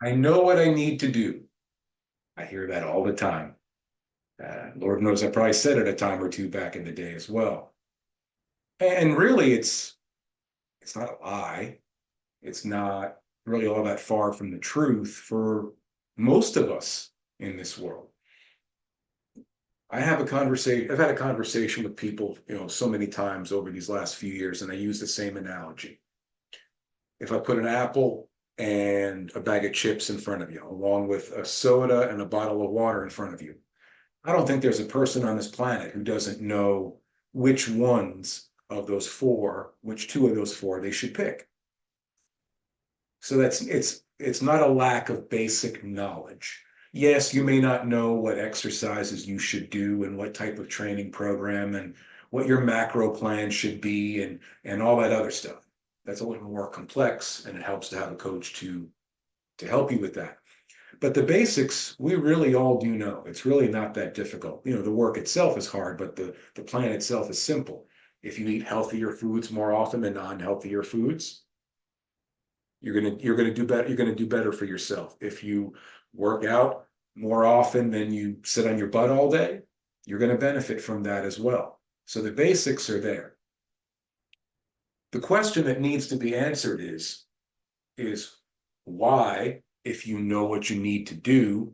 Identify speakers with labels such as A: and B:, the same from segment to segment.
A: I know what I need to do. I hear that all the time. Lord knows I probably said it a time or two back in the day as well. And really, it's not a lie. It's not really all that far from the truth for most of us in this world. I've had a conversation with people, so many times over these last few years, and I use the same analogy. If I put an apple and a bag of chips in front of you, along with a soda and a bottle of water in front of you, I don't think there's a person on this planet who doesn't know which ones of those four, which two of those four they should pick. So it's not a lack of basic knowledge. Yes, you may not know what exercises you should do and what type of training program and what your macro plan should be and all that other stuff. That's a little more complex, and it helps to have a coach to help you with that. But the basics, we really all do know. It's really not that difficult. The work itself is hard, but the plan itself is simple. If you eat healthier foods more often than non-healthier foods, you're gonna do better. You're gonna do better for yourself. If you work out more often than you sit on your butt all day, you're gonna benefit from that as well. So the basics are there. The question that needs to be answered is why, if you know what you need to do,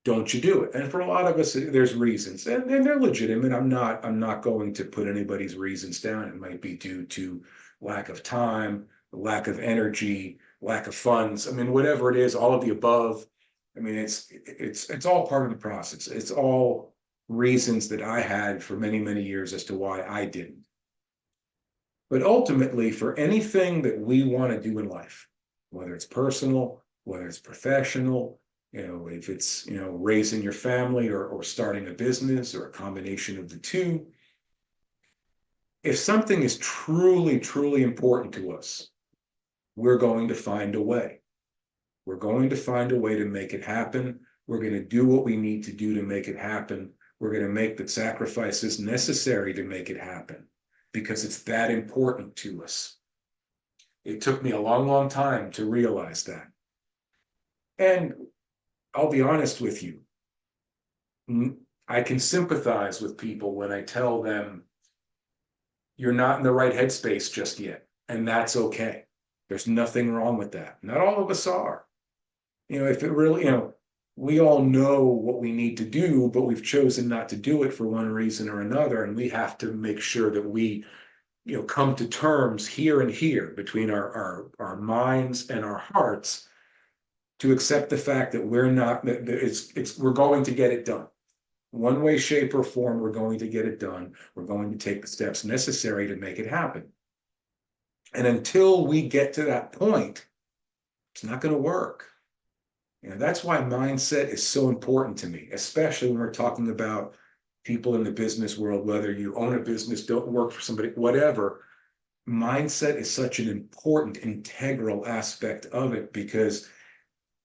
A: don't you do it? And for a lot of us, there's reasons, and they're legitimate. I'm not going to put anybody's reasons down. It might be due to lack of time, lack of energy, lack of funds. I mean, whatever it is, all of the above. I mean, it's all part of the process. It's all reasons that I had for many, many years as to why I didn't. But ultimately, for anything that we want to do in life, whether it's personal, whether it's professional, if it's, raising your family or starting a business or a combination of the two, if something is truly, truly important to us, we're going to find a way. We're going to find a way to make it happen. We're going to do what we need to do to make it happen. We're going to make the sacrifices necessary to make it happen because it's that important to us. It took me a long, long time to realize that. And I'll be honest with you, I can sympathize with people when I tell them you're not in the right headspace just yet, and that's okay. There's nothing wrong with that. Not all of us are. If it really, we all know what we need to do, but we've chosen not to do it for one reason or another, and we have to make sure that we come to terms here and here between our minds and our hearts to accept the fact that we're not that we're going to get it done. One way, shape, or form, we're going to get it done. We're going to take the steps necessary to make it happen. And until we get to that point, it's not going to work. That's why mindset is so important to me, especially when we're talking about people in the business world, whether you own a business, don't work for somebody, whatever. Mindset is such an important, integral aspect of it because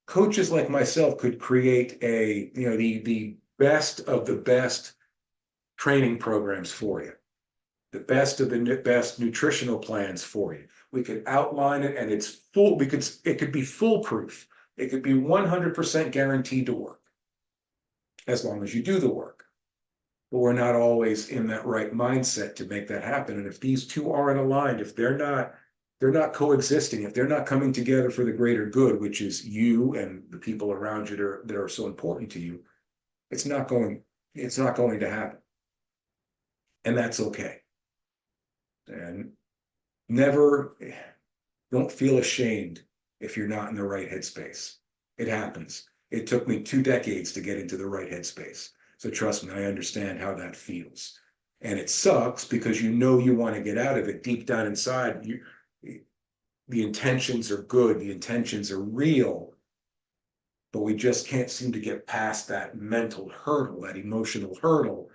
A: coaches like myself could create the best of the best training programs for you, the best of the best nutritional plans for you. We could outline it and it's full because it could be foolproof. It could be 100% guaranteed to work as long as you do the work. But we're not always in that right mindset to make that happen. And if these two aren't aligned, if they're not coexisting, if they're not coming together for the greater good, which is you and the people around you that are so important to you, it's not going, it's not going to happen. And that's okay. And never, don't feel ashamed if you're not in the right headspace. It happens. It took me 2 decades to get into the right headspace. So trust me, I understand how that feels. And it sucks because you want to get out of it deep down inside. The intentions are good, the intentions are real, but we just can't seem to get past that mental hurdle, that emotional hurdle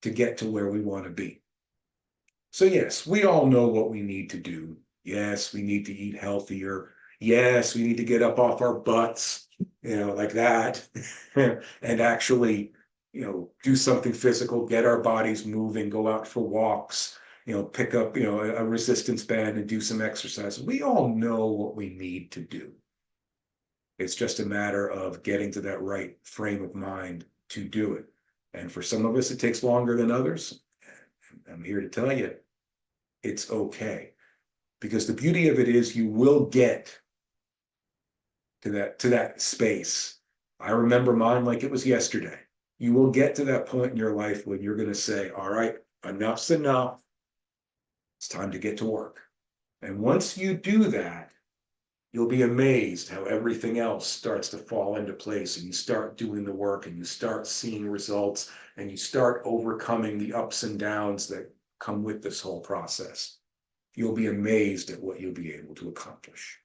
A: to get to where we want to be. So, yes, we all know what we need to do. Yes, we need to eat healthier. Yes, we need to get up off our butts, like that, and actually, do something physical, get our bodies moving, go out for walks, pick up, a resistance band and do some exercise. We all know what we need to do. It's just a matter of getting to that right frame of mind to do it. And for some of us, it takes longer than others. I'm here to tell you, it's okay. Because the beauty of it is you will get to that space. I remember mine like it was yesterday. You will get to that point in your life when you're going to say, all right, enough's enough. It's time to get to work. And once you do that, you'll be amazed how everything else starts to fall into place, and you start doing the work and you start seeing results and you start overcoming the ups and downs that come with this whole process. You'll be amazed at what you'll be able to accomplish.